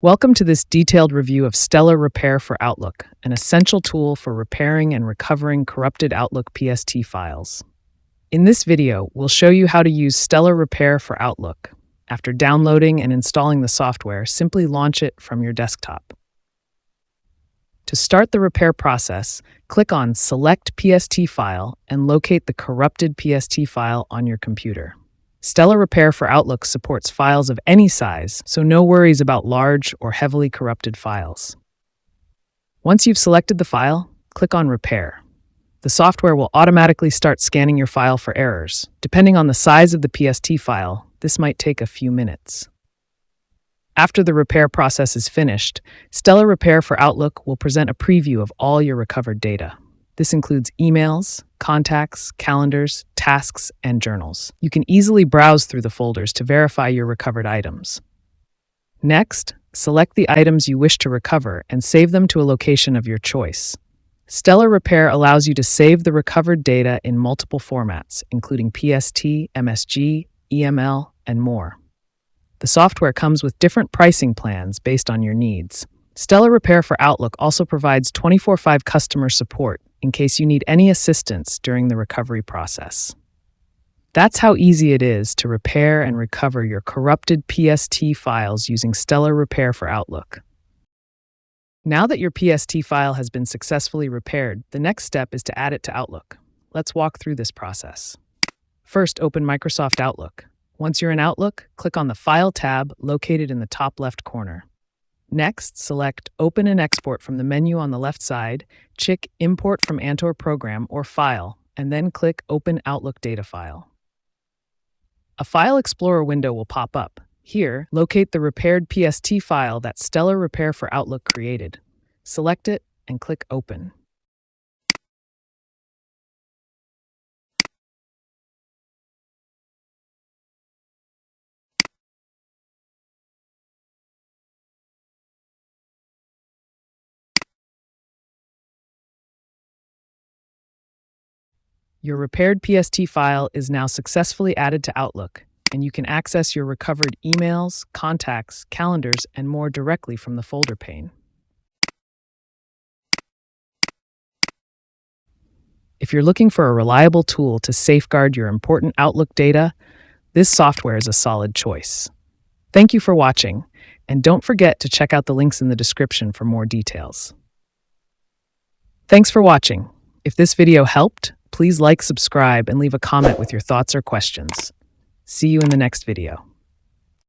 Welcome to this detailed review of Stellar Repair for Outlook, an essential tool for repairing and recovering corrupted Outlook PST files. In this video, we'll show you how to use Stellar Repair for Outlook. After downloading and installing the software, simply launch it from your desktop. To start the repair process, click on Select PST File and locate the corrupted PST file on your computer. Stellar Repair for Outlook supports files of any size, so no worries about large or heavily corrupted files. Once you've selected the file, click on Repair. The software will automatically start scanning your file for errors. Depending on the size of the PST file, this might take a few minutes. After the repair process is finished, Stellar Repair for Outlook will present a preview of all your recovered data. This includes emails, contacts, calendars, tasks, and journals. You can easily browse through the folders to verify your recovered items. Next, select the items you wish to recover and save them to a location of your choice. Stellar Repair allows you to save the recovered data in multiple formats, including PST, MSG, EML, and more. The software comes with different pricing plans based on your needs. Stellar Repair for Outlook also provides 24/5 customer support in case you need any assistance during the recovery process. That's how easy it is to repair and recover your corrupted PST files using Stellar Repair for Outlook. Now that your PST file has been successfully repaired, the next step is to add it to Outlook. Let's walk through this process. First, open Microsoft Outlook. Once you're in Outlook, click on the File tab located in the top left corner. Next, select Open and Export from the menu on the left side, check Import from Antor Program or File, and then click Open Outlook Data File. A File Explorer window will pop up. Here, locate the repaired PST file that Stellar Repair for Outlook created. Select it and click Open. Your repaired PST file is now successfully added to Outlook, and you can access your recovered emails, contacts, calendars, and more directly from the folder pane. If you're looking for a reliable tool to safeguard your important Outlook data, this software is a solid choice. Thank you for watching, and don't forget to check out the links in the description for more details. Thanks for watching. If this video helped, please like, subscribe, and leave a comment with your thoughts or questions. See you in the next video.